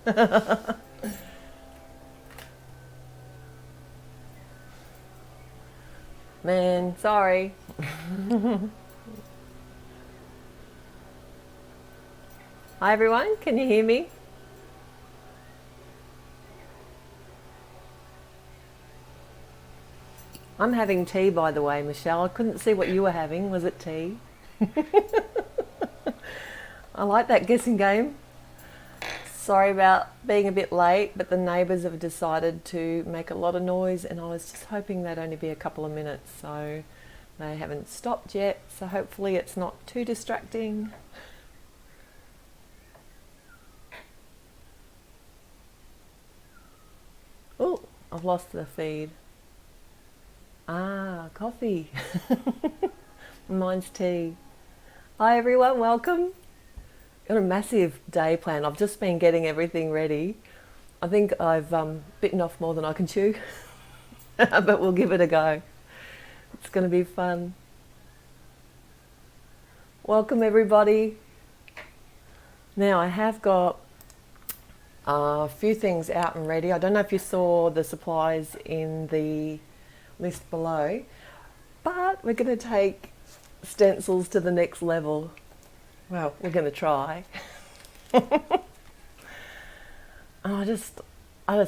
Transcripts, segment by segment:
Man, sorry. Hi everyone, can you hear me? I'm having tea, by the way, Michelle. I couldn't see what you were having. Was it tea? I like that guessing game. Sorry about being a bit late, but the neighbours have decided to make a lot of noise and I was just hoping they'd only be a couple of minutes, so they haven't stopped yet, so hopefully it's not too distracting. Oh, I've lost the feed. Ah, coffee. Mine's tea. Hi everyone, welcome. Got a massive day planned. I've just been getting everything ready. I think I've bitten off more than I can chew, but we'll give it a go. It's going to be fun. Welcome everybody. Now I have got a few things out and ready. I don't know if you saw the supplies in the list below, but we're going to take stencils to the next level. Well, we're going to try. I just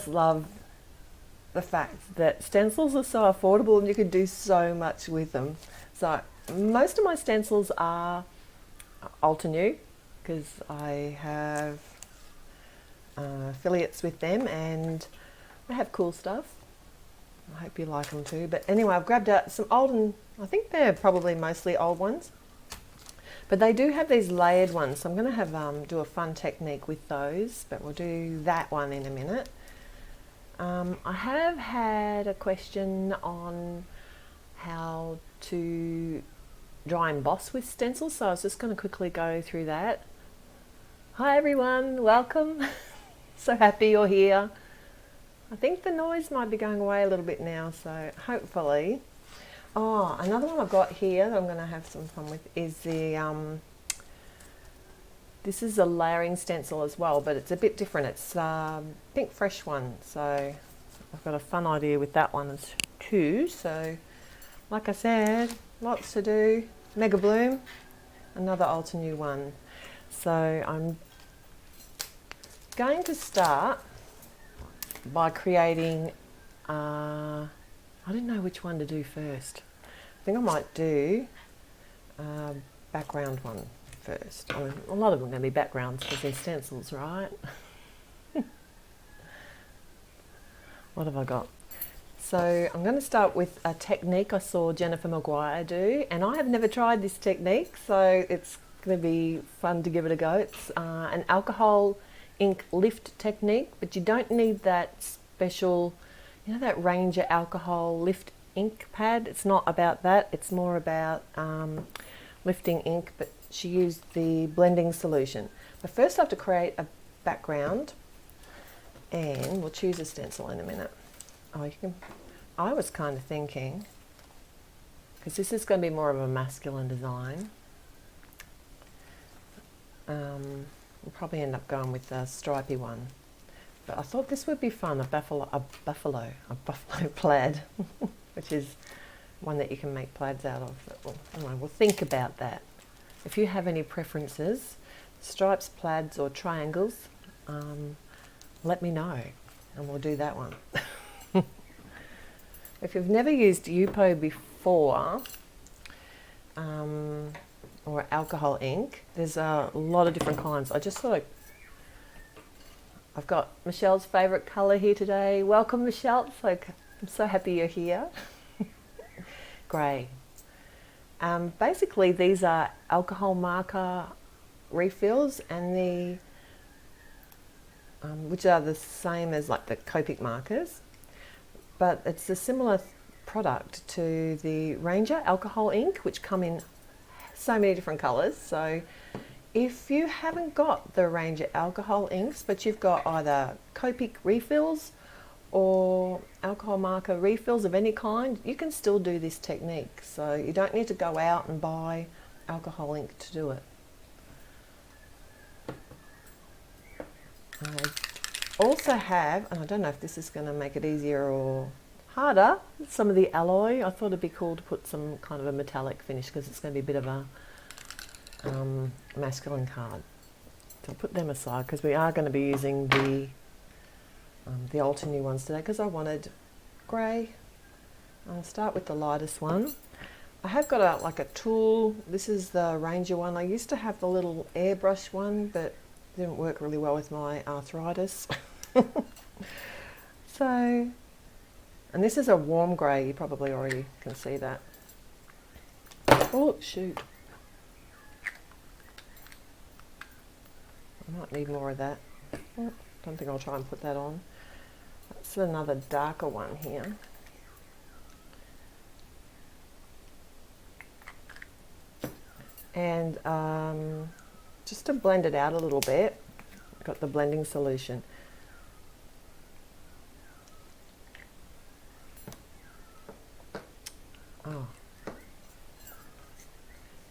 love the fact that stencils are so affordable and you can do so much with them. So most of my stencils are Alter New because I have affiliates with them and they have cool stuff. I hope you like them too. But anyway, I've grabbed out some old, and I think they're probably mostly old ones. But they do have these layered ones, so I'm going to have do a fun technique with those, but we'll do that one in a minute. I have had a question on how to dry emboss with stencils, so I was just going to quickly go through that. Hi everyone, welcome. So happy you're here. I think the noise might be going away a little bit now, so hopefully. Oh, another one I've got here that I'm going to have some fun with is the, this is a layering stencil as well, but it's a bit different. It's pink fresh one, so I've got a fun idea with that one too. So, like I said, lots to do. Mega Bloom, another Alter New one. So I'm going to start by creating, I don't know which one to do first. I think I might do background one first. I mean, a lot of them are going to be backgrounds because they're stencils, right? What have I got? So I'm going to start with a technique I saw Jennifer Maguire do, and I have never tried this technique, so it's going to be fun to give it a go. It's an alcohol ink lift technique, but you don't need that special, you know, that Ranger alcohol lift ink pad. It's not about that, it's more about lifting ink, but she used the blending solution. But first I have to create a background, and we'll choose a stencil in a minute. Oh, you can, I was kind of thinking, because this is going to be more of a masculine design, we'll probably end up going with a stripy one. But I thought this would be fun, a buffalo plaid, which is one that you can make plaids out of. Anyway, we'll think about that. If you have any preferences, stripes, plaids or triangles, let me know and we'll do that one. If you've never used Yupo before, or alcohol ink, there's a lot of different kinds. I just thought I've got Michelle's favourite colour here today. Welcome Michelle, I'm so happy you're here. Grey. Basically these are alcohol marker refills, and the which are the same as like the Copic markers, but it's a similar product to the Ranger alcohol ink, which come in so many different colours. So if you haven't got the Ranger alcohol inks, but you've got either Copic refills or alcohol marker refills of any kind, you can still do this technique. So you don't need to go out and buy alcohol ink to do it. also have, and I don't know if this is going to make it easier or harder, some of the alloy. I thought it'd be cool to put some kind of a metallic finish because it's going to be a bit of a masculine card. So I'll put them aside because we are going to be using the Ultra New ones today because I wanted grey. I'll start with the lightest one. I have got like a tool. This is the Ranger one. I used to have the little airbrush one, but it didn't work really well with my arthritis. So, and this is a warm grey. You probably already can see that. Oh, shoot. I might need more of that. Oh, don't think I'll try and put that on. That's another darker one here. And just to blend it out a little bit, I've got the blending solution. Oh.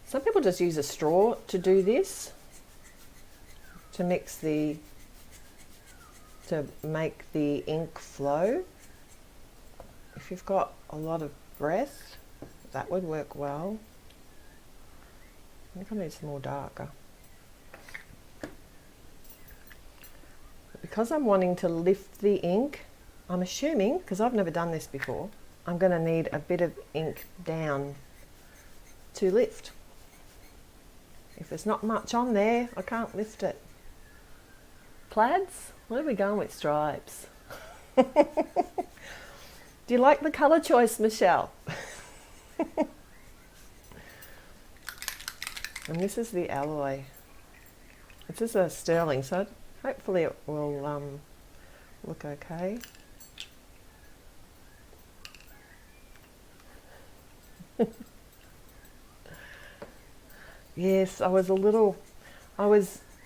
Some people just use a straw to do this, to make the ink flow. If you've got a lot of breath, that would work well. I think I need some more darker. But because I'm wanting to lift the ink, I'm assuming, because I've never done this before, I'm going to need a bit of ink down to lift. If there's not much on there, I can't lift it. Plaids? Where are we going with stripes? Do you like the colour choice, Michelle? And this is the alloy. This is a sterling, so hopefully it will look okay. Yes, I was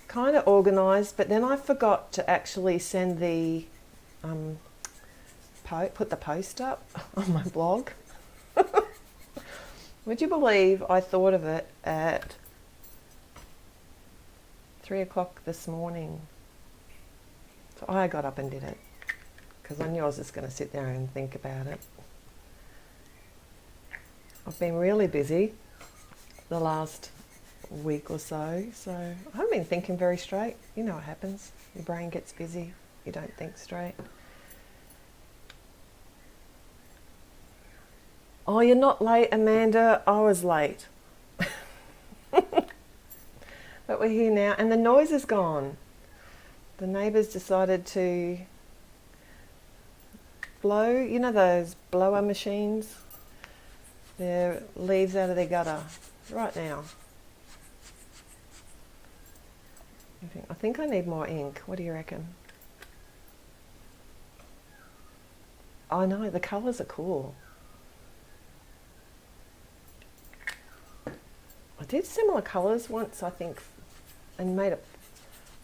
kind of organised, but then I forgot to actually send the put the post up on my blog. Would you believe I thought of it at 3 o'clock this morning? So I got up and did it because I knew I was just going to sit there and think about it. I've been really busy the last week or so, so I haven't been thinking very straight. You know what happens. Your brain gets busy. You don't think straight. Oh, you're not late, Amanda. I was late. But we're here now, and the noise is gone. The neighbours decided to blow, you know those blower machines? Their leaves out of their gutter right now. I think I need more ink. What do you reckon? I know, the colours are cool. I did similar colours once, I think, and made a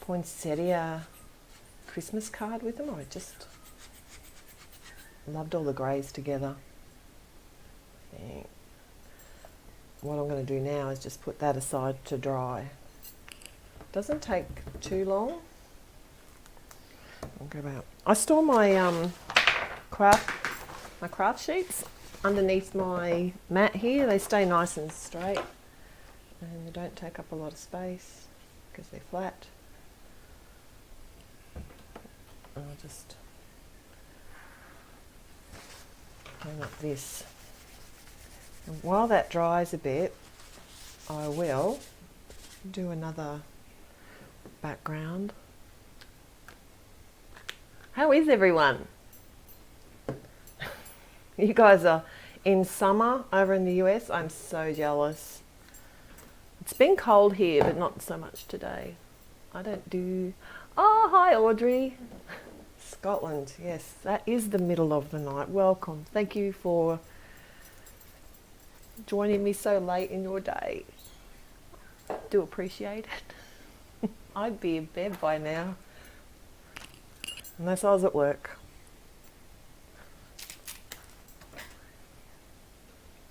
poinsettia Christmas card with them. I just loved all the greys together. I think what I'm going to do now is just put that aside to dry. Doesn't take too long. I'll go about. I store my craft sheets underneath my mat here. They stay nice and straight, and they don't take up a lot of space because they're flat. I'll just clean up this. And while that dries a bit, I will do another background. How is everyone? You guys are in summer over in the US. I'm so jealous. It's been cold here, but not so much today. I don't do... Oh, hi Audrey. Scotland, yes, that is the middle of the night. Welcome. Thank you for joining me so late in your day. Do appreciate it. I'd be in bed by now, unless I was at work.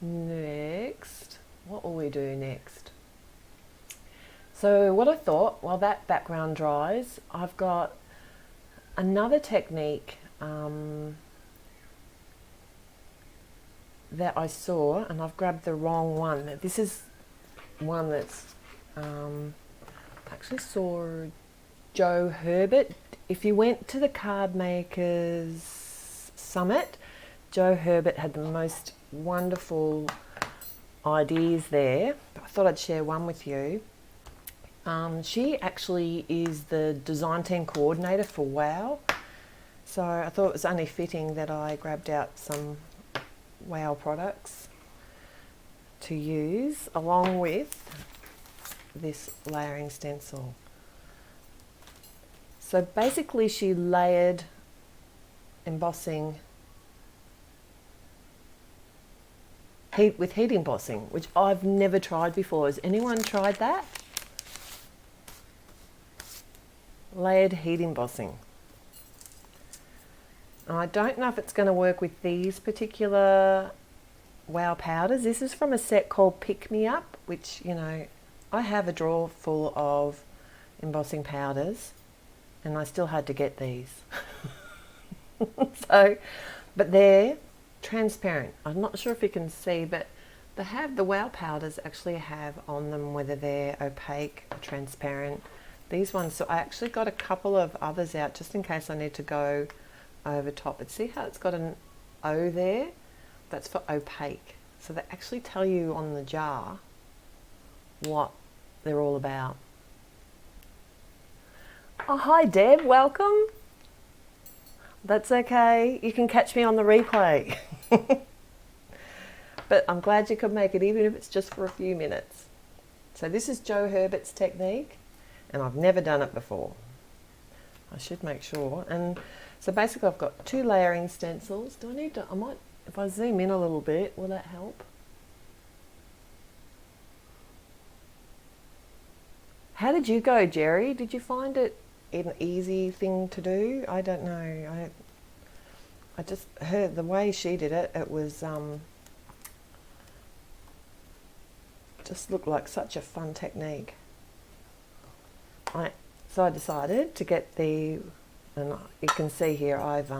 Next, what will we do next? So what I thought, while that background dries, I've got another technique that I saw, and I've grabbed the wrong one. This is one that's actually saw Joe Herbert. If you went to the Card Makers Summit, Joe Herbert had the most wonderful ideas there. I thought I'd share one with you. She actually is the design team coordinator for WOW, so I thought it was only fitting that I grabbed out some WOW products to use along with this layering stencil. So basically she layered embossing with heat embossing, which I've never tried before. Has anyone tried that? Layered heat embossing. And I don't know if it's going to work with these particular WOW powders. This is from a set called Pick Me Up, which, you know, I have a drawer full of embossing powders and I still had to get these. So, but they're transparent. I'm not sure if you can see, but they have, the WOW powders actually have on them whether they're opaque or transparent. These ones, so I actually got a couple of others out just in case I need to go over top. But see how it's got an O there? That's for opaque. So they actually tell you on the jar what they're all about. Oh, hi Deb, welcome. That's okay, you can catch me on the replay. But I'm glad you could make it, even if it's just for a few minutes. So this is Joe Herbert's technique, and I've never done it before. I should make sure. And so basically I've got 2 layering stencils. Do I need to, I might, if I zoom in a little bit, will that help? How did you go, Jerry? Did you find it an easy thing to do? I don't know. I just heard the way she did it, it was just looked like such a fun technique. So I decided to get the, and you can see here I've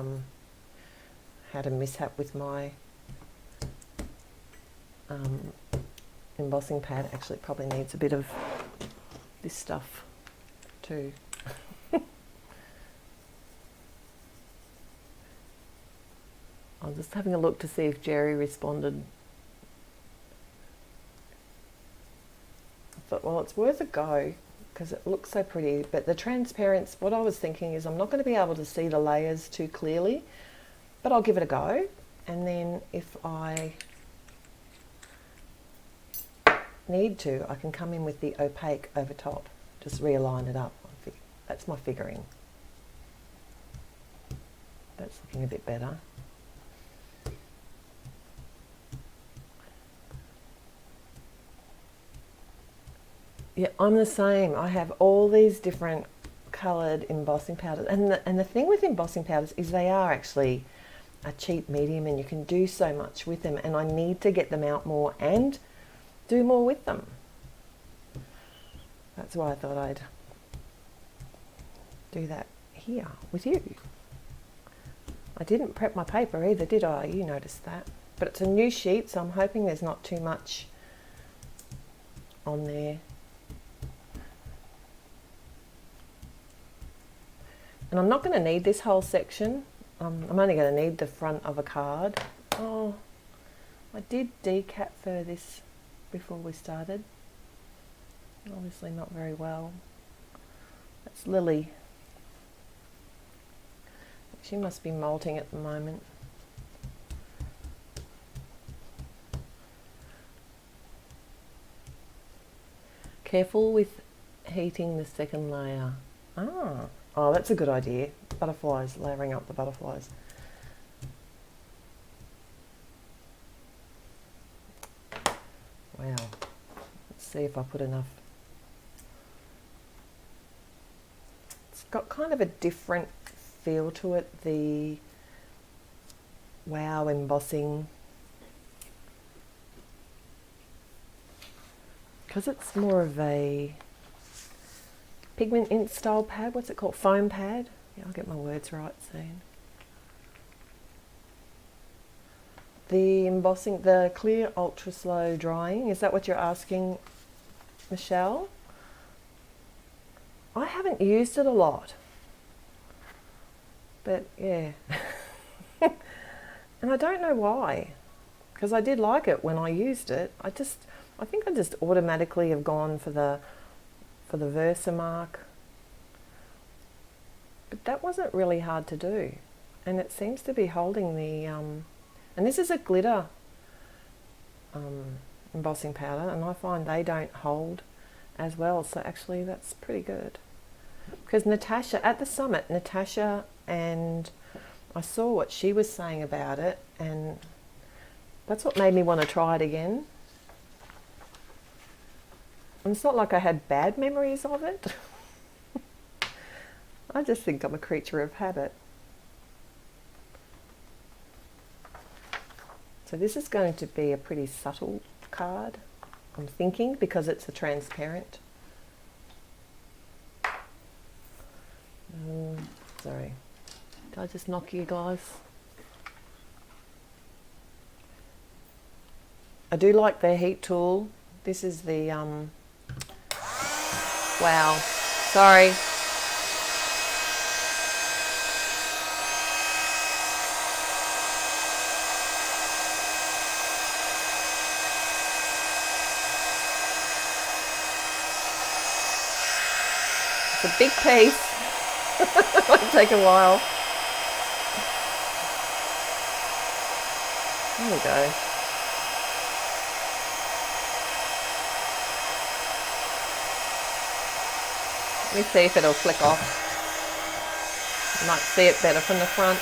had a mishap with my embossing pad. Actually, it probably needs a bit of this stuff too. I'm just having a look to see if Jerry responded. I thought, well, it's worth a go because it looks so pretty, but the transparency, what I was thinking is I'm not going to be able to see the layers too clearly, but I'll give it a go, and then if I need to, I can come in with the opaque over top, just realign it up. That's my figuring. That's looking a bit better. Yeah, I'm the same. I have all these different coloured embossing powders, and the thing with embossing powders is they are actually a cheap medium, and you can do so much with them, and I need to get them out more and do more with them. That's why I thought I'd do that here with you. I didn't prep my paper either, did I? You noticed that. But it's a new sheet, so I'm hoping there's not too much on there. And I'm not going to need this whole section. I'm only going to need the front of a card. Oh, I did decap for this before we started. Obviously not very well. That's Lily. She must be molting at the moment. Careful with heating the second layer. Oh, that's a good idea. Butterflies, layering up the butterflies. Wow. Let's see if I put enough. It's got kind of a different feel to it, the WOW embossing, because it's more of a pigment ink style pad. What's it called? Foam pad. Yeah, I'll get my words right soon. The embossing, the clear ultra slow drying, is that what you're asking, Michelle? I haven't used it a lot, but yeah. And I don't know why, because I did like it when I used it. I think I just automatically have gone for the Versamark. But that wasn't really hard to do, and it seems to be holding the and this is a glitter embossing powder, and I find they don't hold as well, so actually that's pretty good. Because Natasha, at the summit, Natasha, and I saw what she was saying about it, and that's what made me want to try it again. And it's not like I had bad memories of it. I just think I'm a creature of habit. So this is going to be a pretty subtle card, I'm thinking, because it's a transparent. Sorry, did I just knock you guys? I do like their heat tool. This is the, wow, sorry. It's a big piece. It might take a while. There we go. Let me see if it'll flick off. You might see it better from the front.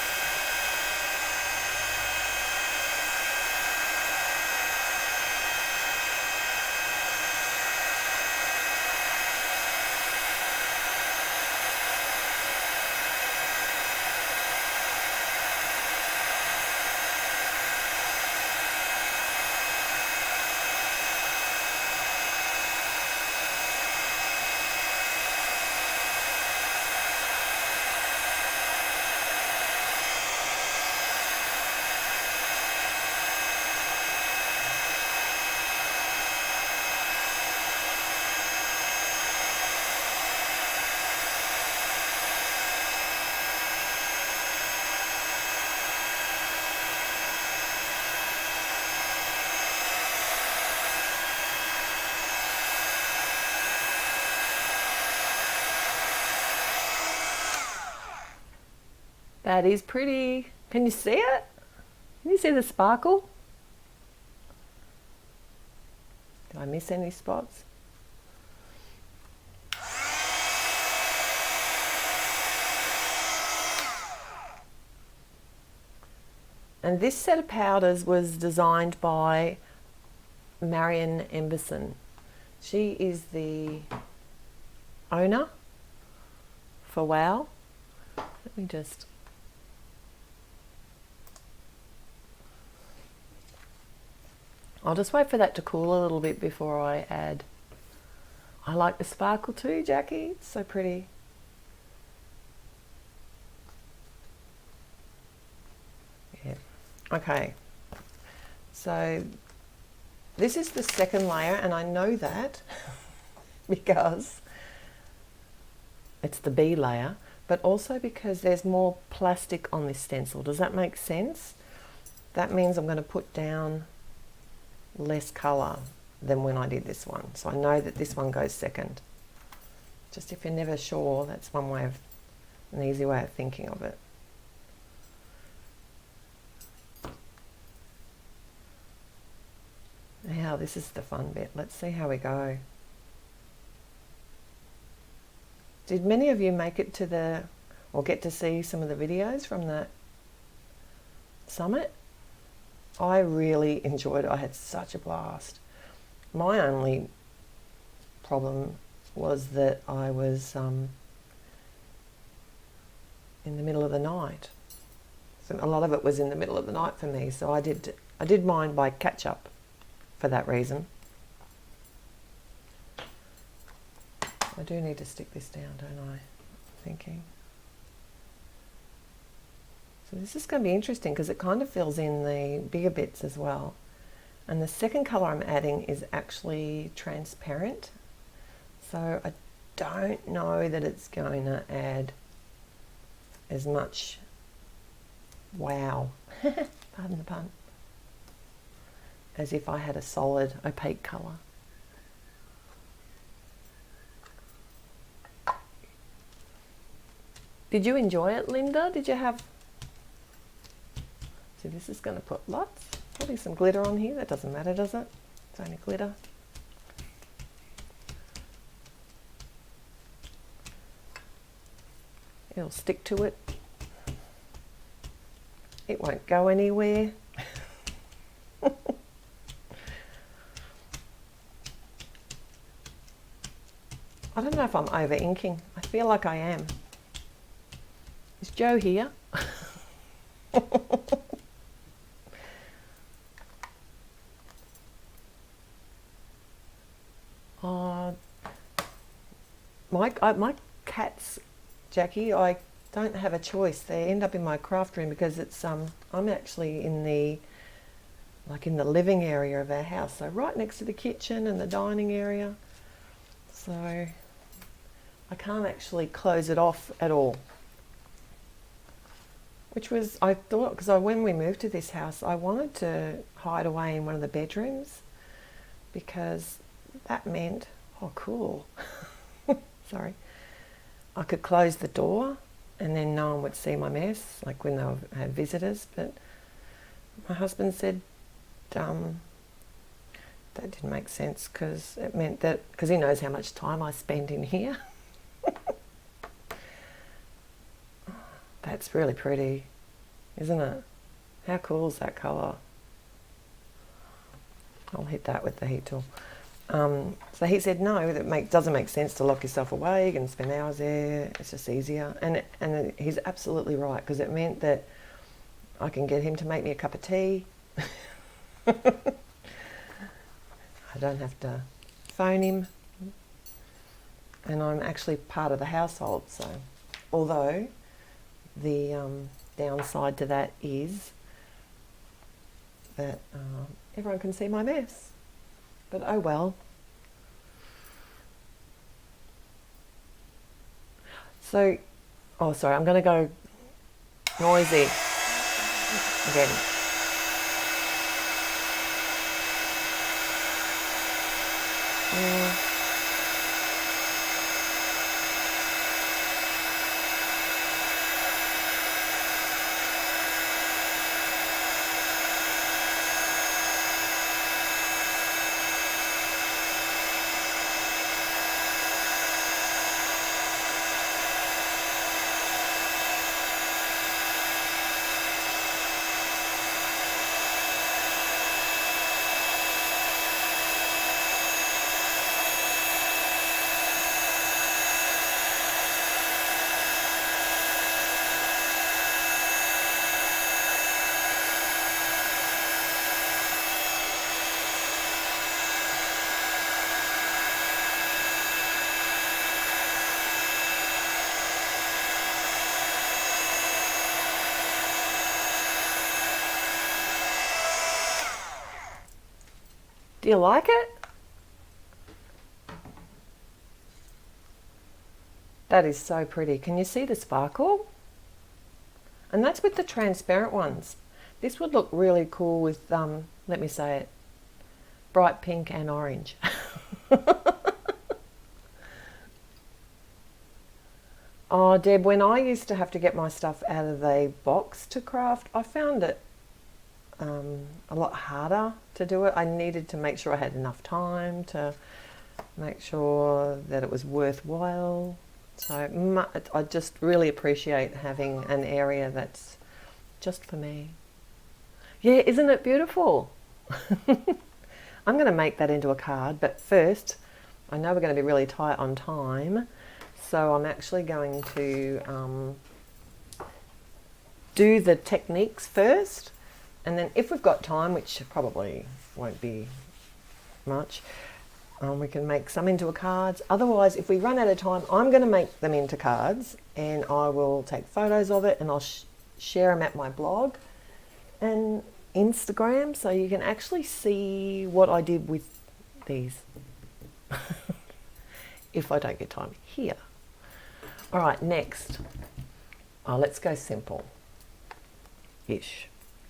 That is pretty. Can you see it? Can you see the sparkle? Did I miss any spots? And this set of powders was designed by Marion Emberson. She is the owner for WOW. Let me just... I'll just wait for that to cool a little bit before I add. I like the sparkle too, Jackie. It's so pretty. Yeah. Okay. So this is the second layer, and I know that because it's the B layer, but also because there's more plastic on this stencil. Does that make sense? That means I'm going to put down less colour than when I did this one. So I know that this one goes second. Just if you're never sure, that's one way of, an easy way of thinking of it. Now this is the fun bit. Let's see how we go. Did many of you make it to the, or get to see some of the videos from the summit? I really enjoyed it. I had such a blast. My only problem was that I was in the middle of the night. So a lot of it was in the middle of the night for me, so I did mine by catch up for that reason. I do need to stick this down, don't I? Thinking. So this is going to be interesting because it kind of fills in the bigger bits as well. And the second colour I'm adding is actually transparent. So I don't know that it's going to add as much wow, pardon the pun, as if I had a solid opaque colour. Did you enjoy it, Linda? Did you have... So this is going to put lots, probably some glitter on here. That doesn't matter, does it? It's only glitter. It'll stick to it. It won't go anywhere. I don't know if I'm over inking. I feel like I am. Is Joe here? My cats, Jackie, I don't have a choice. They end up in my craft room because it's I'm actually in the living area of our house, so right next to the kitchen and the dining area. So I can't actually close it off at all. Which was, I thought, because when we moved to this house, I wanted to hide away in one of the bedrooms because that meant, oh cool, sorry, I could close the door and then no one would see my mess, like when they had visitors. But my husband said that didn't make sense because it meant that, because he knows how much time I spend in here. That's really pretty, isn't it? How cool is that colour? I'll hit that with the heat tool. So he said, no, that doesn't make sense to lock yourself away and spend hours there. It's just easier. And he's absolutely right, because it meant that I can get him to make me a cup of tea. I don't have to phone him. And I'm actually part of the household. So although the downside to that is that everyone can see my mess. But oh well. So, oh sorry, I'm going to go noisy again. Do you like it? That is so pretty. Can you see the sparkle? And that's with the transparent ones. This would look really cool with, let me say it, bright pink and orange. Oh, Deb, when I used to have to get my stuff out of the box to craft, I found it a lot harder to do it. I needed to make sure I had enough time to make sure that it was worthwhile. So I just really appreciate having an area that's just for me. Yeah, isn't it beautiful? I'm going to make that into a card, but first, I know we're going to be really tight on time, so I'm actually going to do the techniques first. And then if we've got time, which probably won't be much, we can make some into cards. Otherwise, if we run out of time, I'm going to make them into cards and I will take photos of it and I'll share them at my blog and Instagram so you can actually see what I did with these if I don't get time here. All right, next. Oh, let's go simple-ish.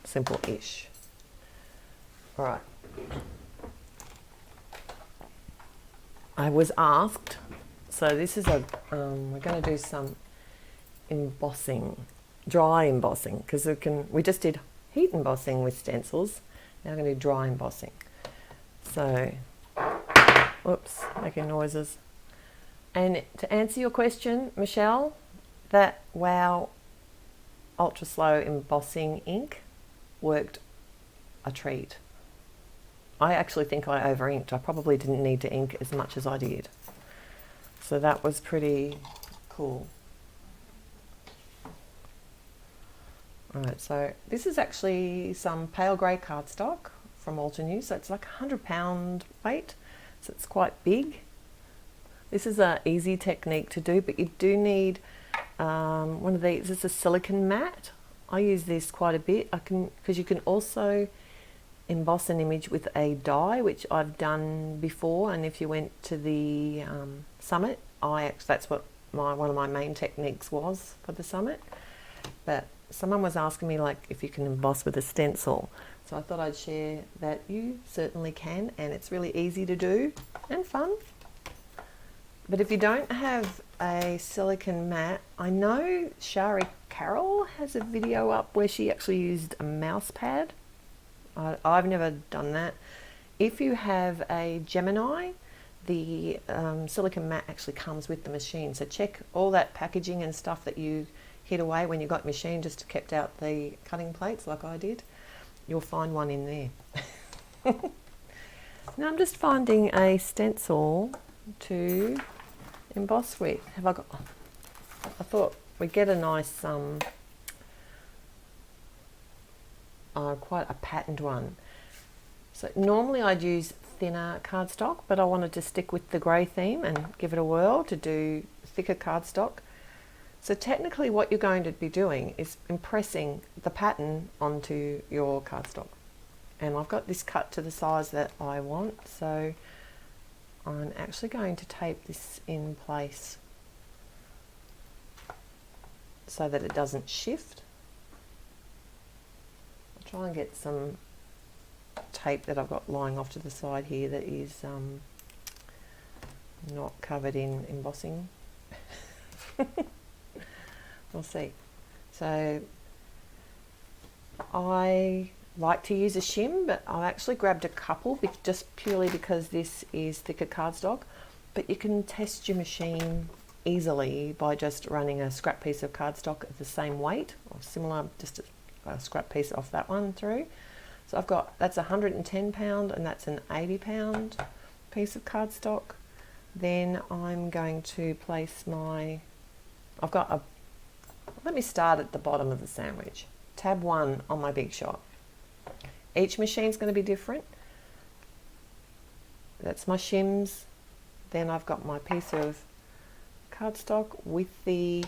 Simple-ish. All right. I was asked, so this is we're going to do some embossing, dry embossing, because we just did heat embossing with stencils. Now we're going to do dry embossing. So, whoops, making noises. And to answer your question, Michelle, that Wow Ultra Slow Embossing ink worked a treat. I actually think I over inked. I probably didn't need to ink as much as I did. So that was pretty cool. Alright, so this is actually some pale grey cardstock from Alter New. So it's like a 100-pound weight. So it's quite big. This is an easy technique to do, but you do need one of these. This is a silicone mat. I use this quite a bit. Because you can also emboss an image with a die, which I've done before. And if you went to the summit, that's what one of my main techniques was for the summit. But someone was asking me like if you can emboss with a stencil, so I thought I'd share that you certainly can, and it's really easy to do and fun. But if you don't have a silicone mat, I know Shari Carroll has a video up where she actually used a mouse pad. I've never done that. If you have a Gemini, the silicone mat actually comes with the machine. So check all that packaging and stuff that you hid away when you got machine, just kept out the cutting plates like I did. You'll find one in there. Now I'm just finding a stencil to emboss with. I thought we'd get a nice quite a patterned one. So normally I'd use thinner cardstock, but I wanted to stick with the grey theme and give it a whirl to do thicker cardstock. So technically what you're going to be doing is impressing the pattern onto your cardstock. And I've got this cut to the size that I want, so I'm actually going to tape this in place so that it doesn't shift. I'll try and get some tape that I've got lying off to the side here that is not covered in embossing. We'll see. So I like to use a shim, but I actually grabbed a couple just purely because this is thicker cardstock. But you can test your machine easily by just running a scrap piece of cardstock of the same weight or similar, just a scrap piece off that one through. So I've got, that's a 110-pound and that's an 80-pound piece of cardstock. Then I'm going to place let me start at the bottom of the sandwich. Tab 1 on my Big Shot. Each machine's going to be different. That's my shims. Then I've got my piece of cardstock with the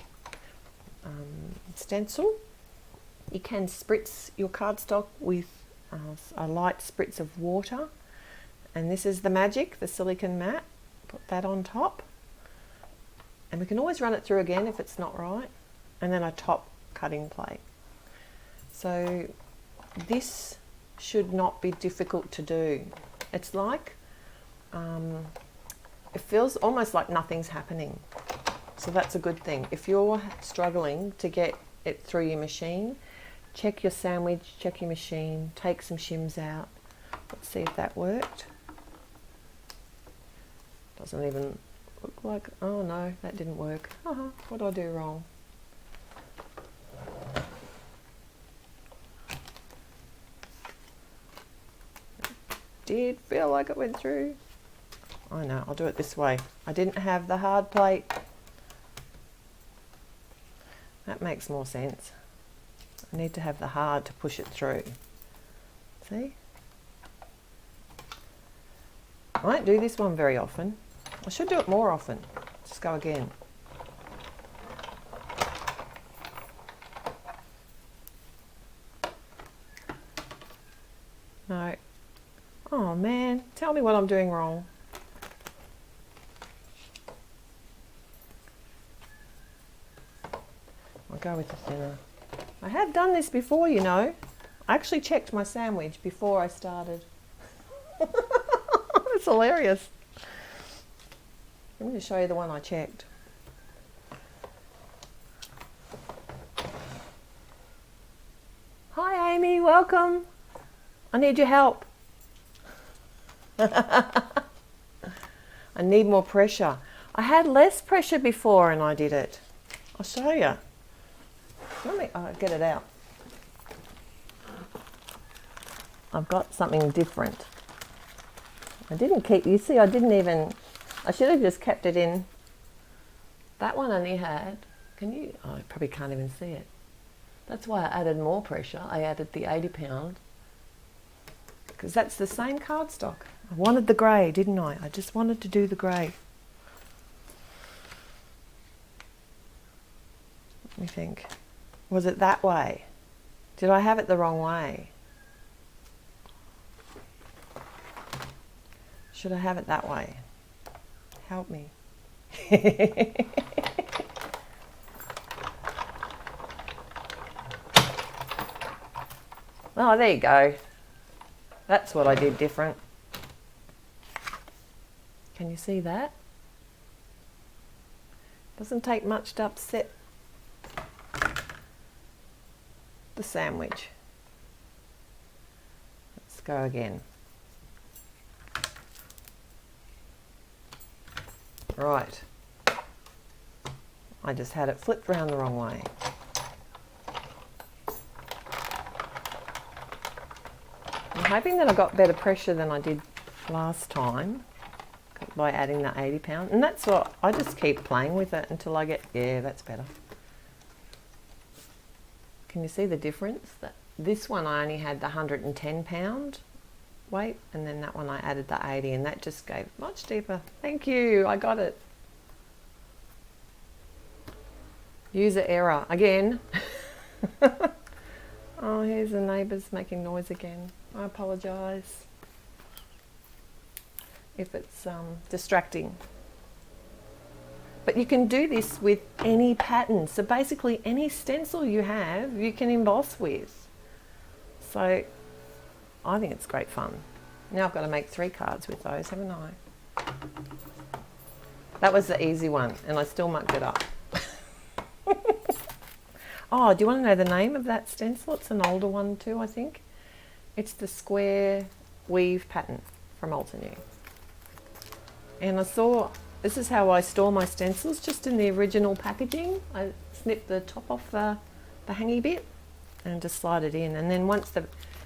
stencil. You can spritz your cardstock with a light spritz of water. And this is the magic, the silicone mat. Put that on top. And we can always run it through again if it's not right. And then a top cutting plate. So this should not be difficult to do. It's like, it feels almost like nothing's happening. So that's a good thing. If you're struggling to get it through your machine, check your sandwich, check your machine, take some shims out. Let's see if that worked. Doesn't even look like, oh no, that didn't work. What did I do wrong? Did feel like it went through. I know, I'll do it this way. I didn't have the hard plate. That makes more sense. I need to have the hard to push it through. See? I won't do this one very often. I should do it more often. Just go again. No. Oh man, tell me what I'm doing wrong. I'll go with the thinner. I have done this before, you know. I actually checked my sandwich before I started. It's hilarious. Let me just show you the one I checked. Hi Amy, welcome. I need your help. I need more pressure. I had less pressure before and I did it. I'll show you. Let me get it out. I've got something different. I didn't keep, you see, I should have just kept it in. That one only had, I probably can't even see it. That's why I added more pressure. I added the 80 pound. Because that's the same cardstock. I wanted the grey, didn't I? I just wanted to do the grey. Let me think. Was it that way? Did I have it the wrong way? Should I have it that way? Help me. Oh, there you go. That's what I did different. Can you see that? Doesn't take much to upset the sandwich. Let's go again. Right. I just had it flipped around the wrong way. I'm hoping that I got better pressure than I did last time by adding the 80 pound. And that's what, I just keep playing with it until I get, yeah, that's better. Can you see the difference? That this one I only had the 110 pound weight, and then that one I added the 80, and that just gave much deeper. Thank you, I got it. User error again. Oh, here's the neighbours making noise again. I apologise if it's distracting. But you can do this with any pattern. So basically any stencil you have, you can emboss with. So I think it's great fun. Now I've got to make 3 cards with those, haven't I? That was the easy one, and I still mucked it up. Oh, do you want to know the name of that stencil? It's an older one too, I think. It's the square weave pattern from Altenew. And I saw, this is how I store my stencils, just in the original packaging. I snip the top off the hangy bit and just slide it in. And then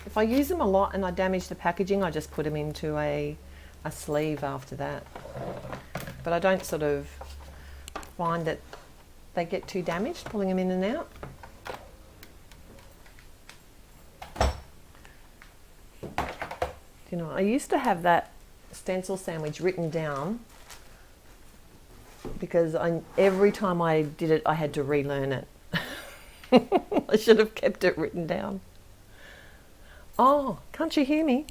if I use them a lot and I damage the packaging, I just put them into a sleeve after that. But I don't sort of find that they get too damaged pulling them in and out. You know, I used to have that stencil sandwich written down because every time I did it, I had to relearn it. I should have kept it written down. Oh, can't you hear me?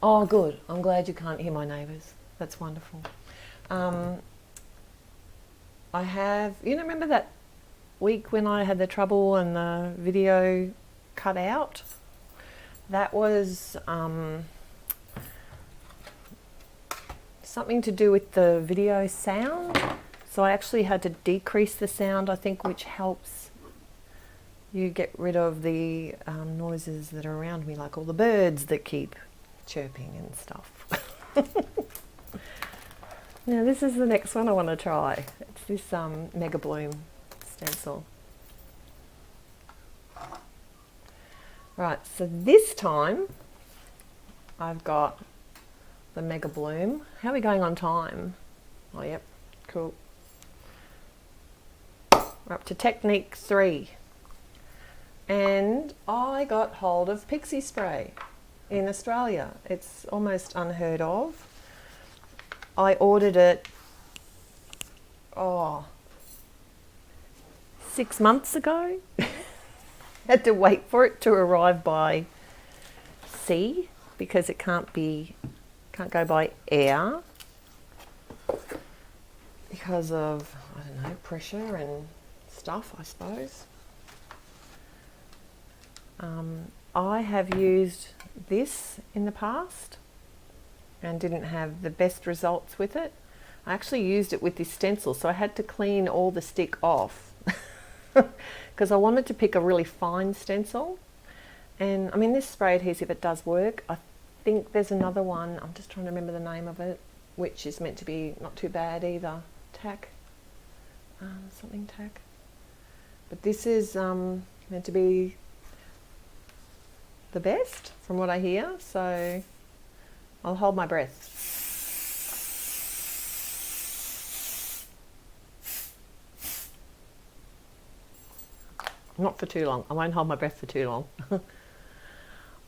Oh, good. I'm glad you can't hear my neighbours. That's wonderful. I have, remember that week when I had the trouble and the video cut out? That was something to do with the video sound. So I actually had to decrease the sound, I think, which helps you get rid of the noises that are around me, like all the birds that keep chirping and stuff. Now this is the next one I want to try. It's this Mega Bloom stencil. Right, so this time I've got the Mega Bloom. How are we going on time? Oh, yep, cool. We're up to technique 3. And I got hold of Pixie spray in Australia. It's almost unheard of. I ordered it, 6 months ago. had to wait for it to arrive by sea because it can't go by air because of, I don't know, pressure and stuff, I suppose. I have used this in the past and didn't have the best results with it. I actually used it with this stencil, so I had to clean all the stick off because I wanted to pick a really fine stencil. And I mean, this spray adhesive, it does work. I think there's another one, I'm just trying to remember the name of it, which is meant to be not too bad either. Tack, something tack. But this is meant to be the best from what I hear, so I'll hold my breath. Not for too long. I won't hold my breath for too long.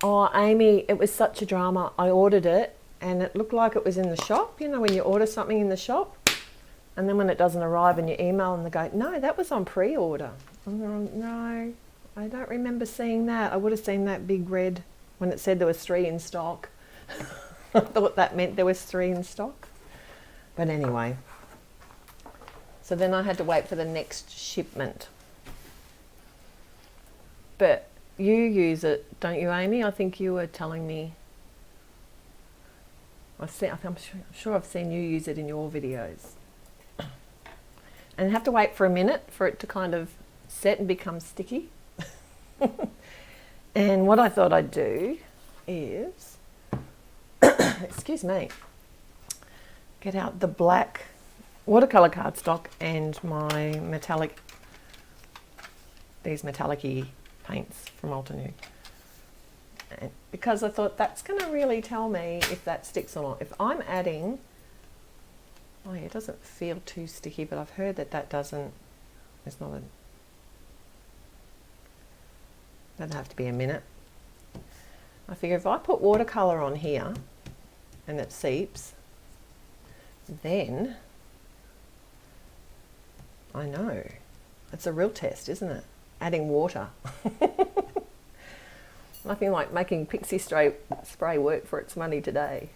Oh, Amy, it was such a drama. I ordered it and it looked like it was in the shop. You know, when you order something in the shop and then when it doesn't arrive and you email and they go, no, that was on pre-order. No, I don't remember seeing that. I would have seen that big red when it said there was 3 in stock. I thought that meant there was 3 in stock. But anyway, so then I had to wait for the next shipment. But you use it, don't you, Amy? I think you were telling me. I'm sure I've seen you use it in your videos. And have to wait for a minute for it to kind of set and become sticky. And what I thought I'd do is, excuse me, get out the black watercolour cardstock and my metallic, these metallic-y paints from Altenew. And because I thought that's going to really tell me if that sticks or not. If I'm adding, oh yeah, it doesn't feel too sticky, but I've heard that that doesn't, it's not a, doesn't have to be a minute. I figure if I put watercolour on here and it seeps, then I know. It's a real test, isn't it? Adding water. Nothing like making Pixie spray work for its money today.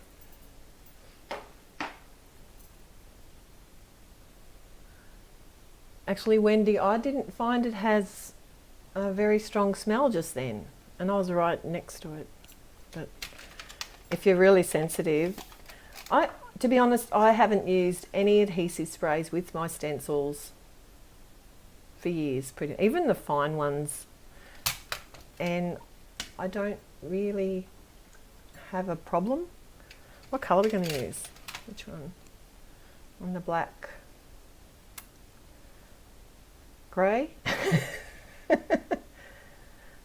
Actually, Wendy, I didn't find it has a very strong smell just then, and I was right next to it. But if you're really sensitive, to be honest, I haven't used any adhesive sprays with my stencils for years, even the fine ones, and I don't really have a problem. What colour are we going to use? Which one? On the black. Grey?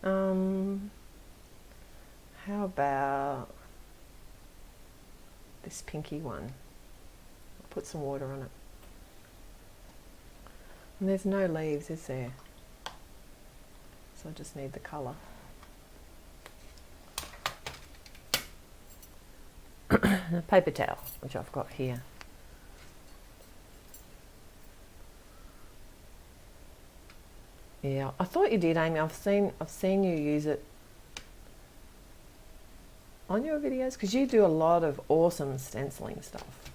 How about this pinky one? I'll put some water on it. And there's no leaves, is there? So I just need the colour. A paper towel, which I've got here. Yeah, I thought you did, Amy. I've seen you use it on your videos because you do a lot of awesome stenciling stuff.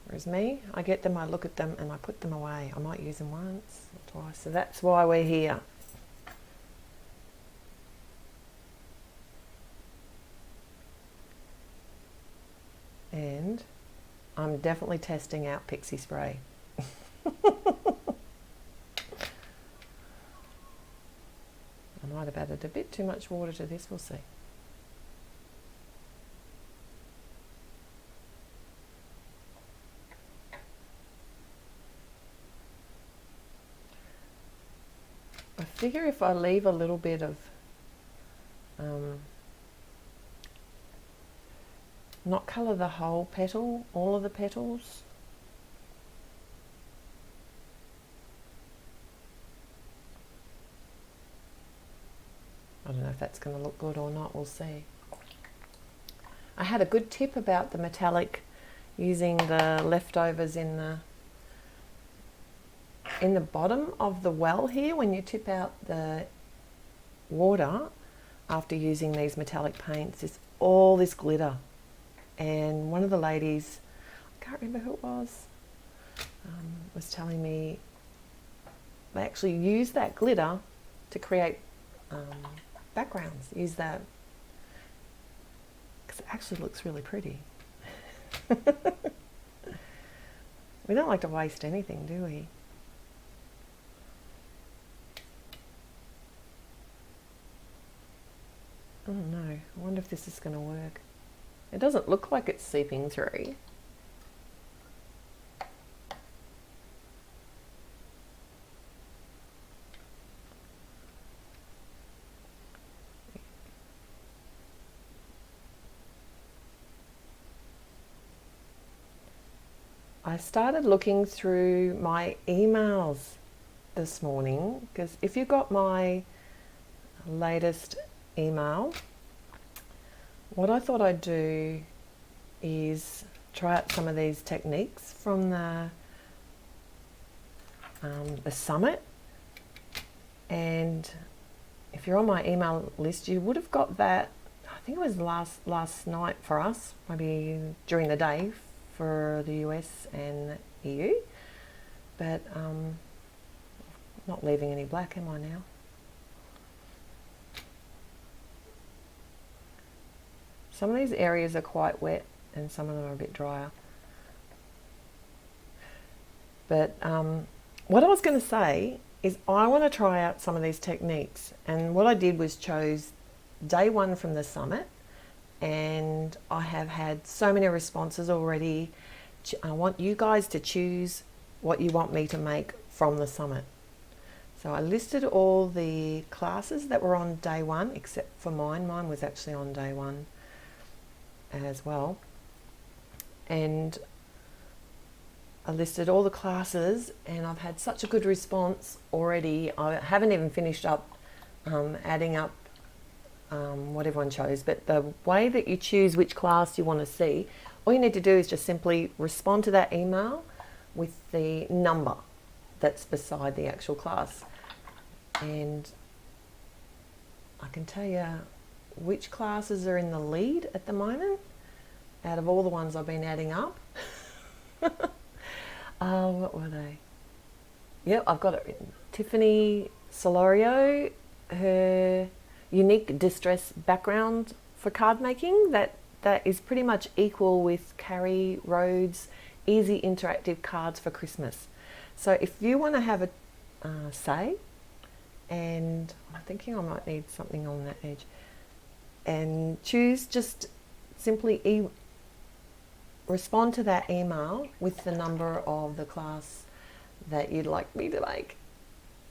Whereas me, I get them, I look at them, and I put them away. I might use them once or twice, so that's why we're here. And I'm definitely testing out Pixie spray. I might have added a bit too much water to this, we'll see. I figure if I leave a little bit of not colour the whole petal, all of the petals. I don't know if that's going to look good or not, we'll see. I had a good tip about the metallic using the leftovers in the in the bottom of the well here, when you tip out the water after using these metallic paints, is all this glitter. And one of the ladies, I can't remember who it was telling me they actually use that glitter to create backgrounds. Use that because it actually looks really pretty. We don't like to waste anything, do we? Oh no, I wonder if this is going to work. It doesn't look like it's seeping through. I started looking through my emails this morning, because if you got my latest email, what I thought I'd do is try out some of these techniques from the summit. And if you're on my email list, you would have got that, I think it was last night for us, maybe during the day for the US and EU, but not leaving any black, am I now? Some of these areas are quite wet and some of them are a bit drier. But what I was going to say is I want to try out some of these techniques, and what I did was chose day one from the summit, and I have had so many responses already. I want you guys to choose what you want me to make from the summit. So I listed all the classes that were on day one, except for mine. Mine was actually on day one as well. And I listed all the classes, and I've had such a good response already. I haven't even finished up adding up what everyone chose, but the way that you choose which class you want to see, all you need to do is just simply respond to that email with the number that's beside the actual class. And I can tell you which classes are in the lead at the moment out of all the ones I've been adding up. What were they? Yep, I've got it written. Tiffany Solorio, her unique distress background for card making, that is pretty much equal with Carrie Rhodes' easy interactive cards for Christmas. So if you want to have a say, and I'm thinking I might need something on that edge, and choose, just simply respond to that email with the number of the class that you'd like me to make.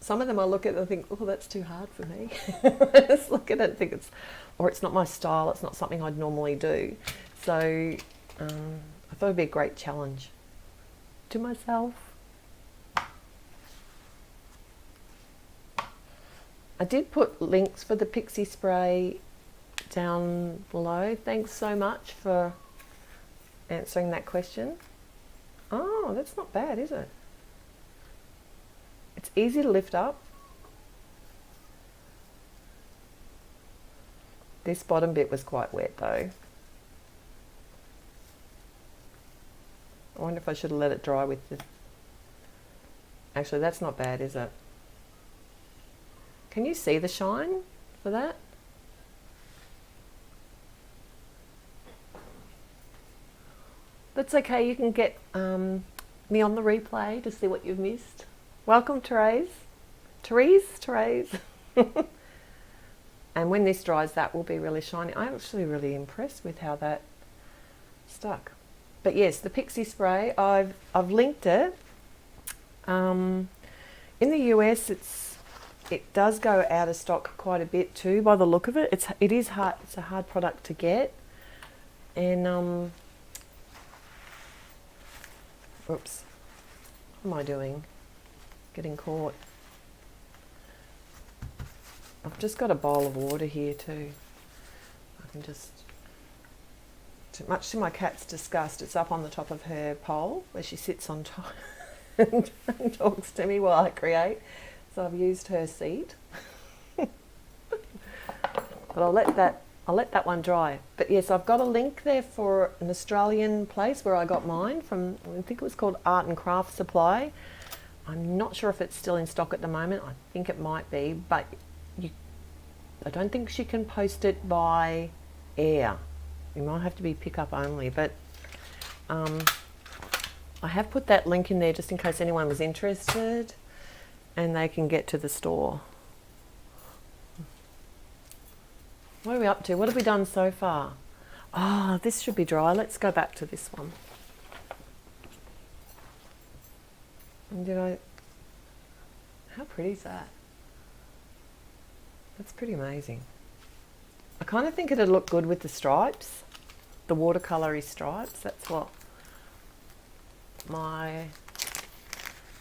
Some of them I look at and think, oh, that's too hard for me. I just look at it and think it's not my style, it's not something I'd normally do. So I thought it'd be a great challenge to myself. I did put links for the Pixie spray down below. Thanks so much for answering that question. Oh, that's not bad, is it? It's easy to lift up. This bottom bit was quite wet though. I wonder if I should have let it dry with the... Actually, that's not bad, is it? Can you see the shine for that? That's okay, you can get me on the replay to see what you've missed. Welcome, Therese. Therese. And when this dries, that will be really shiny. I'm actually really impressed with how that stuck. But yes, the Pixie spray, I've linked it. In the US, it does go out of stock quite a bit too, by the look of it. It is hard. It's a hard product to get, and oops, what am I doing? Getting caught. I've just got a bowl of water here too. I can just, much to my cat's disgust, it's up on the top of her pole where she sits on top. and talks to me while I create. So I've used her seat. But I'll let that one dry. But yes, I've got a link there for an Australian place where I got mine from, I think it was called Art and Craft Supply. I'm not sure if it's still in stock at the moment. I think it might be, but I don't think she can post it by air. You might have to be pick up only, but I have put that link in there just in case anyone was interested and they can get to the store. What are we up to? What have we done so far? Oh, this should be dry. Let's go back to this one. And how pretty is that? That's pretty amazing. I kind of think it'd look good with the stripes, the watercolory stripes. That's what my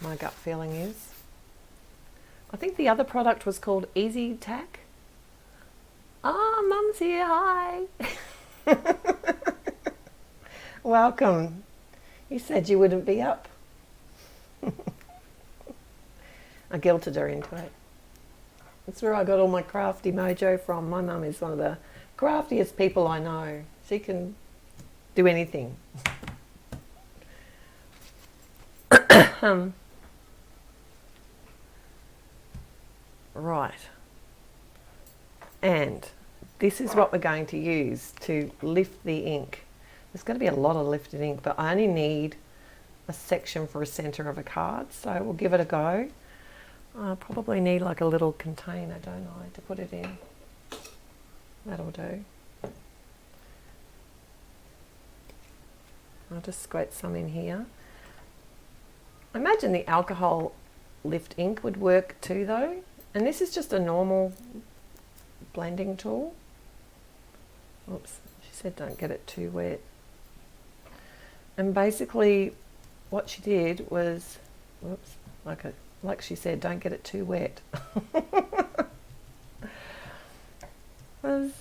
gut feeling is. I think the other product was called Easy Tack. Ah, Mum's here, hi. Welcome. You said you wouldn't be up. I guilted her into it. That's where I got all my crafty mojo from. My mum is one of the craftiest people I know. She can do anything. Right. And this is what we're going to use to lift the ink. There's going to be a lot of lifted ink, but I only need a section for a centre of a card, so we'll give it a go. I probably need like a little container, don't I, to put it in. That'll do. I'll just squirt some in here. I imagine the alcohol lift ink would work too though, and this is just a normal blending tool. Oops, she said don't get it too wet. And basically what she did was, whoops, like she said, don't get it too wet. Was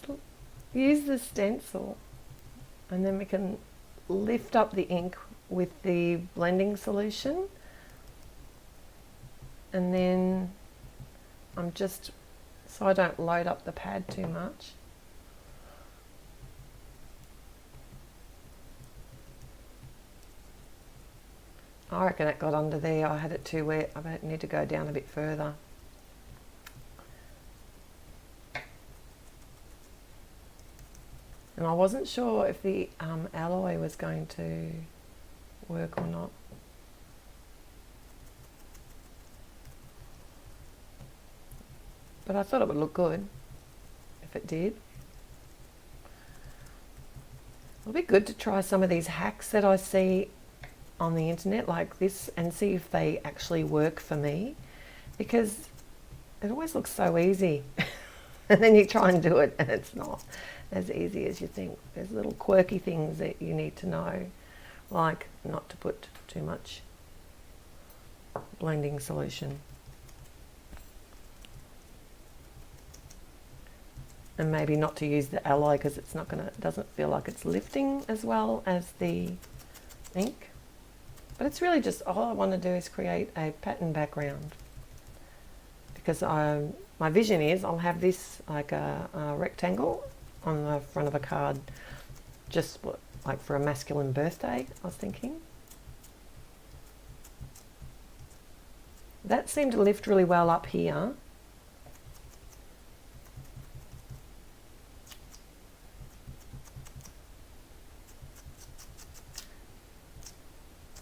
use the stencil and then we can lift up the ink with the blending solution, and then I'm just, so I don't load up the pad too much. I reckon it got under there. I had it too wet. I need to go down a bit further. And I wasn't sure if the alloy was going to work or not. But I thought it would look good if it did. It'll be good to try some of these hacks that I see on the internet like this and see if they actually work for me, because it always looks so easy and then you try and do it and it's not as easy as you think. There's little quirky things that you need to know, like not to put too much blending solution, and maybe not to use the alloy because it's not gonna, it doesn't feel like it's lifting as well as the ink. But it's really just, all I want to do is create a pattern background, because my vision is I'll have this like a rectangle on the front of a card, just like for a masculine birthday, I was thinking. That seemed to lift really well up here.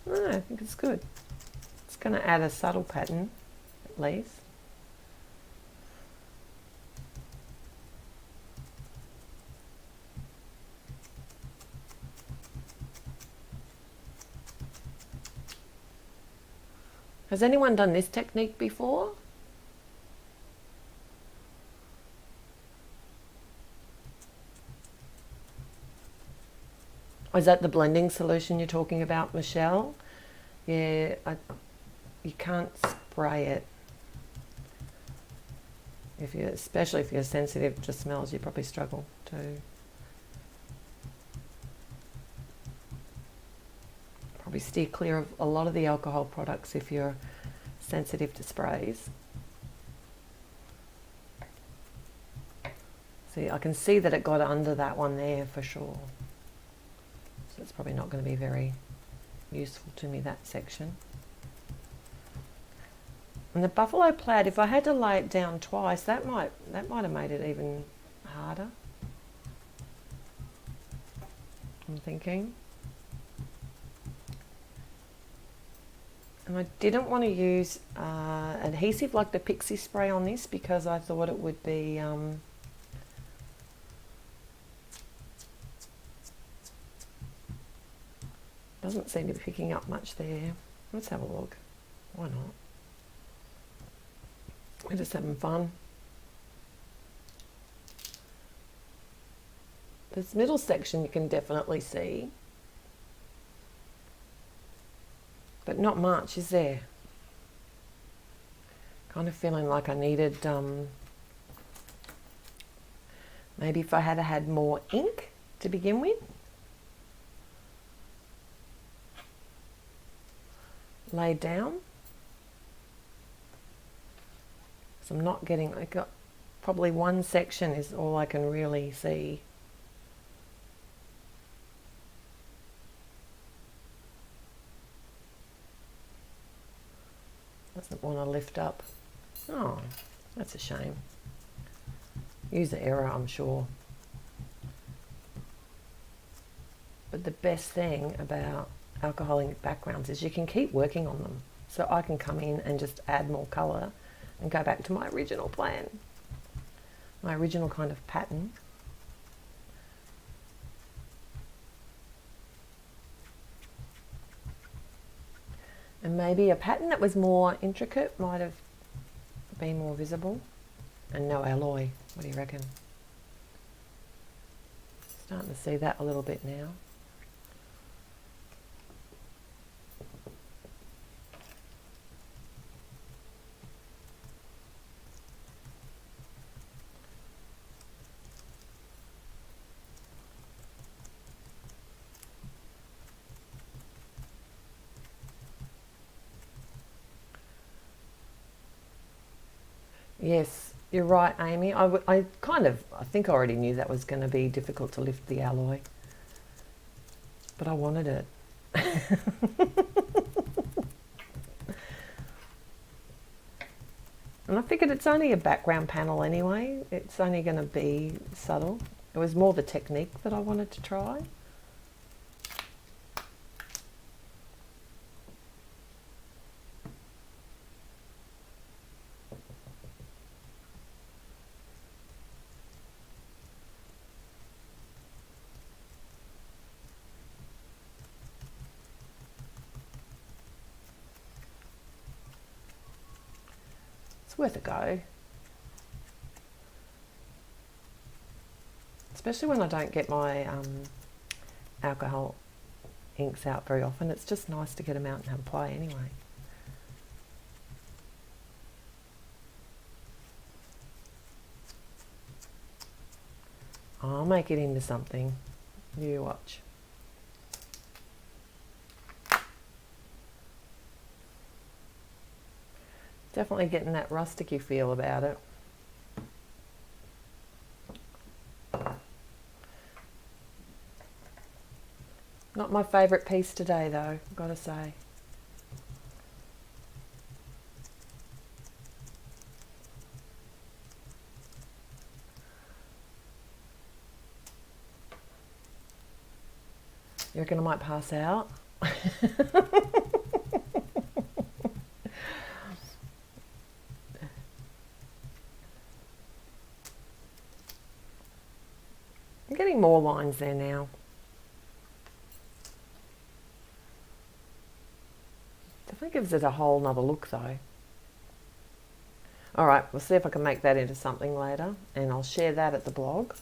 Oh, I think it's good. It's going to add a subtle pattern, at least. Has anyone done this technique before? Or is that the blending solution you're talking about, Michelle? Yeah, you can't spray it. If you, especially if you're sensitive to smells, you probably struggle to. Probably steer clear of a lot of the alcohol products if you're sensitive to sprays. See, I can see that it got under that one there for sure. So it's probably not going to be very useful to me, that section. And the buffalo plaid, if I had to lay it down twice, that might have made it even harder, I'm thinking. And I didn't want to use adhesive like the Pixie spray on this because I thought it would be doesn't seem to be picking up much there. Let's have a look. Why not? We're just having fun. This middle section you can definitely see, but not much, is there? Kind of feeling like I needed, maybe if I had had more ink to begin with. Laid down. So I'm not getting, I got probably one section is all I can really see. Doesn't want to lift up. Oh, that's a shame. User error, I'm sure. But the best thing about alcohol ink backgrounds is you can keep working on them. So I can come in and just add more colour and go back to my original plan, my original kind of pattern. And maybe a pattern that was more intricate might have been more visible. And no alloy, what do you reckon? Starting to see that a little bit now. Yes, you're right, Amy. I think I already knew that was going to be difficult to lift the alloy, but I wanted it. And I figured it's only a background panel anyway. It's only going to be subtle. It was more the technique that I wanted to try. Worth a go, especially when I don't get my alcohol inks out very often. It's just nice to get them out and have a play anyway. I'll make it into something. You watch. Definitely getting that rusticy feel about it. Not my favourite piece today though, I've got to say. You reckon I might pass out? I'm getting more lines there now. Definitely gives it a whole nother look though. Alright, we'll see if I can make that into something later, and I'll share that at the blog,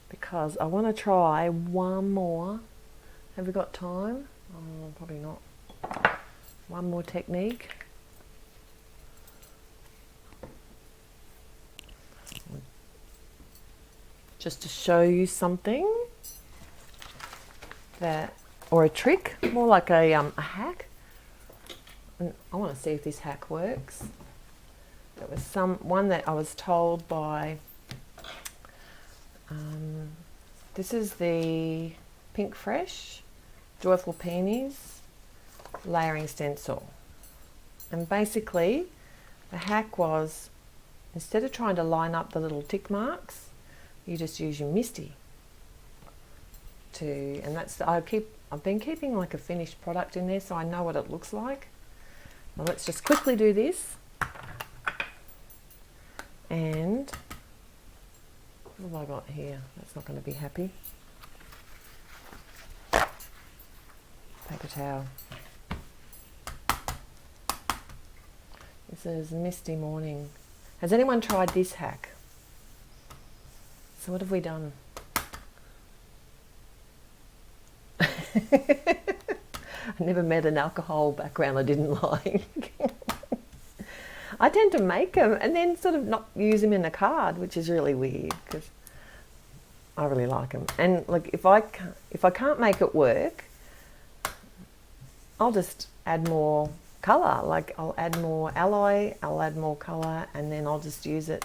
because I want to try one more. Have we got time? Oh, probably not. One more technique. Just to show you something that or a trick, more like a hack. And I want to see if this hack works. It was one that I was told by, this is the Pink Fresh Joyful Peonies layering stencil. And basically the hack was, instead of trying to line up the little tick marks, you just use your MISTI to, and that's I've been keeping like a finished product in there so I know what it looks like. Now let's just quickly do this. And what have I got here? That's not going to be happy. Paper towel. This is Misty Morning. Has anyone tried this hack? So what have we done? I never met an alcohol background I didn't like. I tend to make them and then sort of not use them in a card, which is really weird because I really like them. And like if I can't make it work, I'll just add more colour. Like I'll add more alloy, I'll add more colour, and then I'll just use it.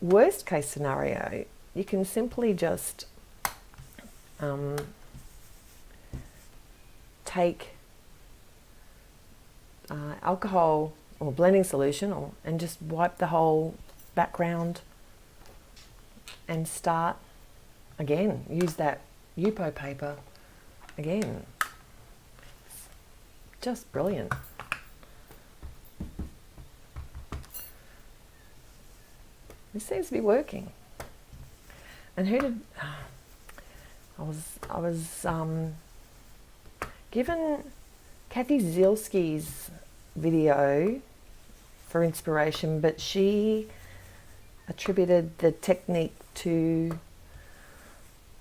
Worst case scenario, you can simply just take alcohol or blending solution and just wipe the whole background and start again. Use that Yupo paper again. Just brilliant. This seems to be working. And who did I was given Kathy Zielski's video for inspiration, but she attributed the technique to,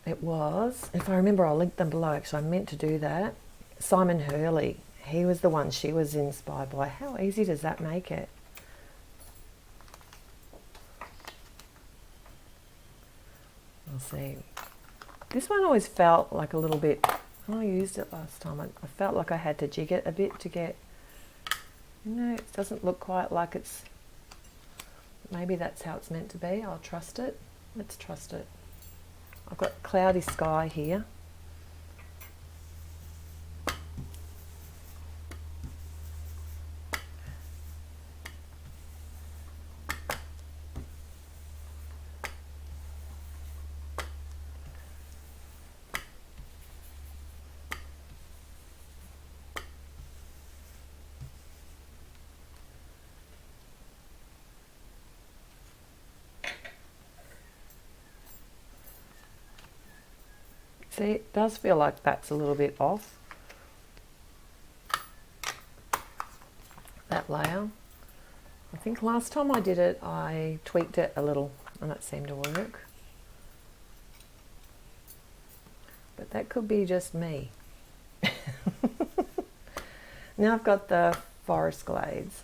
it was, if I remember, I'll link them below. Actually, I meant to do that. Simon Hurley. He was the one she was inspired by. How easy does that make it? We'll see. This one always felt like a little bit, when I used it last time, I felt like I had to jig it a bit to get, it doesn't look quite like it's, maybe that's how it's meant to be. I'll trust it. Let's trust it. I've got cloudy sky here. See, it does feel like that's a little bit off, that layer. I think last time I did it, I tweaked it a little and that seemed to work. But that could be just me. Now I've got the Forest Glades.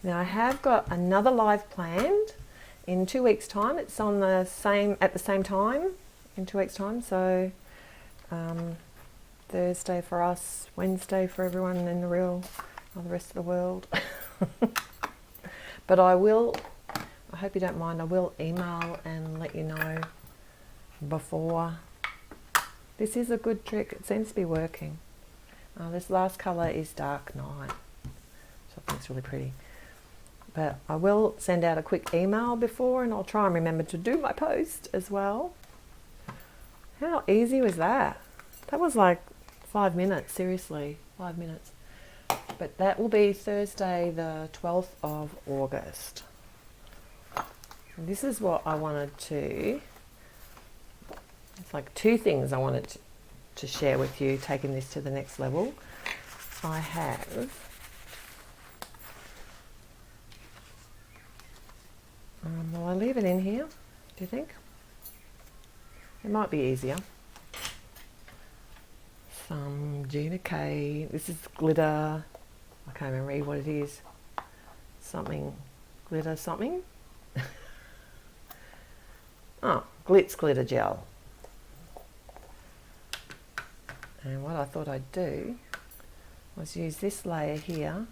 Now I have got another live planned in 2 weeks' time. It's on the same at the same time in 2 weeks' time. So Thursday for us, Wednesday for everyone in the rest of the world. But I hope you don't mind, I will email and let you know before. This is a good trick. It seems to be working. This last colour is Dark Night, which I think is really pretty. But I will send out a quick email before, and I'll try and remember to do my post as well. How easy was that? That was like 5 minutes, seriously, 5 minutes. But that will be Thursday the 12th of August. And this is what I wanted to, it's like 2 things I wanted to share with you, taking this to the next level. I have will I leave it in here, do you think? It might be easier. Some Gina K. This is glitter. I can't even read what it is. Something glitter something. Oh, Glitz glitter gel. And what I thought I'd do was use this layer here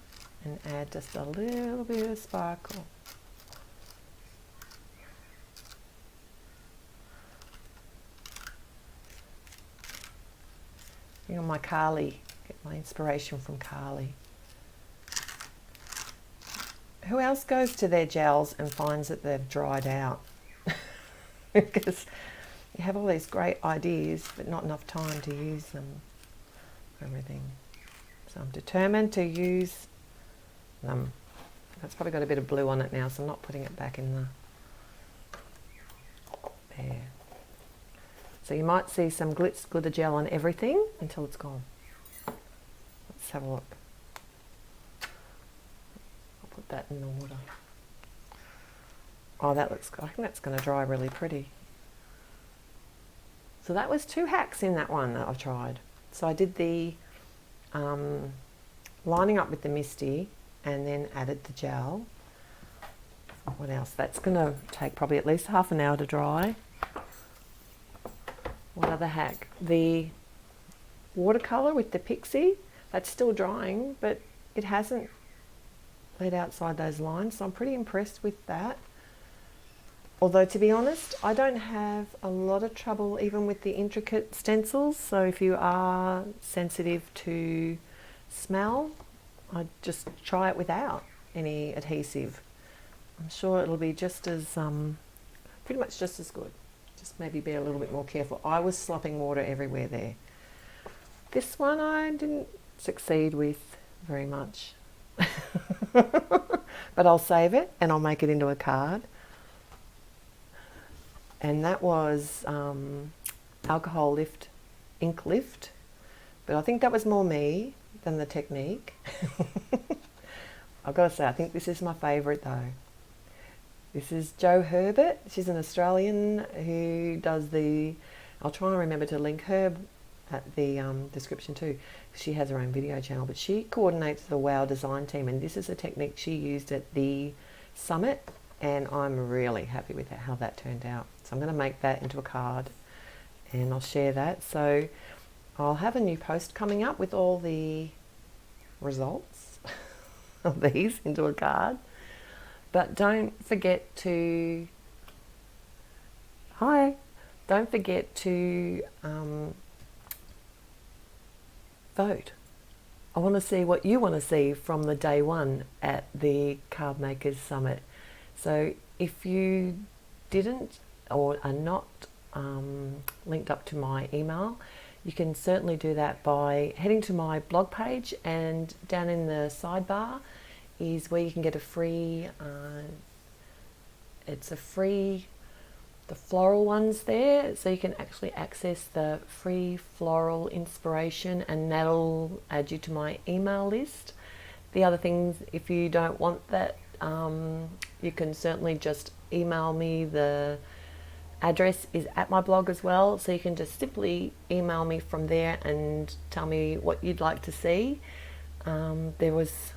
and add just a little bit of sparkle. You know, my Carly, get my inspiration from Carly. Who else goes to their gels and finds that they've dried out? Because you have all these great ideas, but not enough time to use them for everything. So I'm determined to use them. That's probably got a bit of blue on it now, so I'm not putting it back in the... There. So you might see some Glitz glitter gel on everything until it's gone. Let's have a look. I'll put that in the water. Oh, that looks good. I think that's going to dry really pretty. So that was 2 hacks in that one that I tried. So I did the lining up with the MISTI and then added the gel. What else? That's going to take probably at least half an hour to dry. What other hack? The watercolour with the Pixie. That's still drying, but it hasn't laid outside those lines, so I'm pretty impressed with that. Although, to be honest, I don't have a lot of trouble even with the intricate stencils. So if you are sensitive to smell, I'd just try it without any adhesive. I'm sure it'll be just as, pretty much just as good. Just maybe be a little bit more careful. I was slopping water everywhere there. This one I didn't succeed with very much. But I'll save it and I'll make it into a card. And that was alcohol lift, ink lift. But I think that was more me than the technique. I've got to say, I think this is my favourite though. This is Jo Herbert. She's an Australian who does the... I'll try and remember to link her at the description too. She has her own video channel, but she coordinates the WOW design team, and this is a technique she used at the summit, and I'm really happy with how that turned out. So I'm going to make that into a card and I'll share that. So I'll have a new post coming up with all the results of these into a card. But don't forget to, don't forget to vote. I want to see what you want to see from the day one at the Card Makers Summit. So if you didn't or are not linked up to my email, you can certainly do that by heading to my blog page, and down in the sidebar is where you can get a free, the floral ones there, so you can actually access the free floral inspiration, and that'll add you to my email list. The other things, if you don't want that, you can certainly just email me. The address is at my blog as well, so you can just simply email me from there and tell me what you'd like to see. There was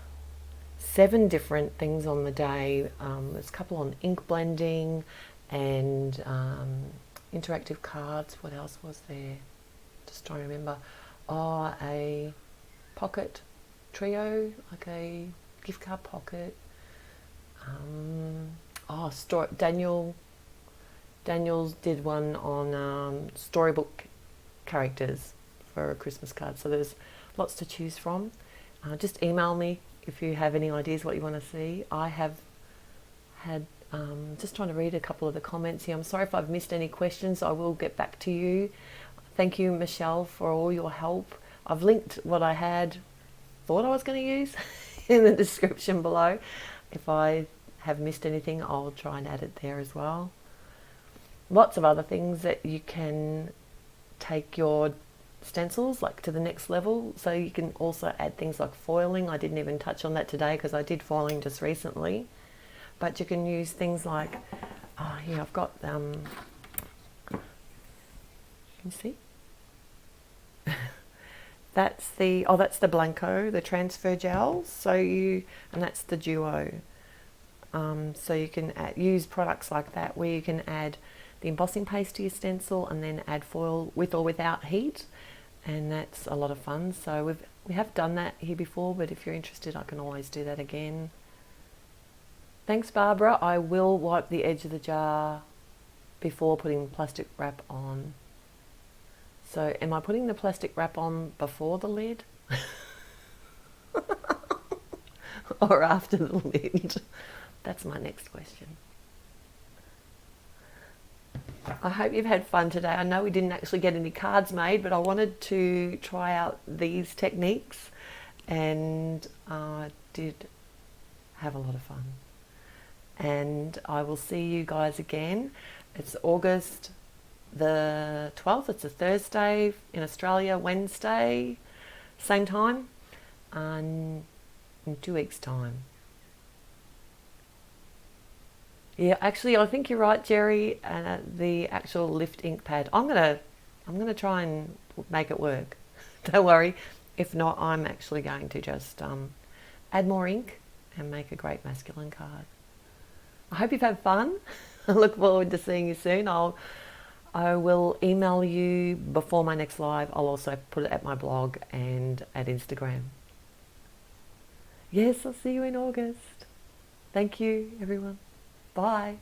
7 different things on the day. There's a couple on ink blending and interactive cards. What else was there? Just trying to remember. Oh, a pocket trio, like a gift card pocket. Daniel's did one on storybook characters for a Christmas card. So there's lots to choose from. Just email me if you have any ideas what you want to see. I have had, just trying to read a couple of the comments here. I'm sorry if I've missed any questions. I will get back to you. Thank you, Michelle, for all your help. I've linked what I thought I was going to use in the description below. If I have missed anything, I'll try and add it there as well. Lots of other things that you can take your stencils like to the next level. So you can also add things like foiling. I didn't even touch on that today because I did foiling just recently. But you can use things like, oh yeah, I've got, you can see? That's the Blanco, the transfer gels. So and that's the Duo. So you can use products like that where you can add the embossing paste to your stencil and then add foil with or without heat, and that's a lot of fun. So we have done that here before, but if you're interested I can always do that again. Thanks Barbara. I will wipe the edge of the jar before putting plastic wrap on. So am I putting the plastic wrap on before the lid? Or after the lid? That's my next question. I hope you've had fun today. I know we didn't actually get any cards made, but I wanted to try out these techniques, and I did have a lot of fun. And I will see you guys again. It's August the 12th. It's a Thursday in Australia, Wednesday, same time, in 2 weeks' time. Yeah, actually, I think you're right, Jerry. The actual lift ink pad. I'm gonna try and make it work. Don't worry. If not, I'm actually going to just add more ink and make a great masculine card. I hope you've had fun. I look forward to seeing you soon. I will email you before my next live. I'll also put it at my blog and at Instagram. Yes, I'll see you in August. Thank you, everyone. Bye.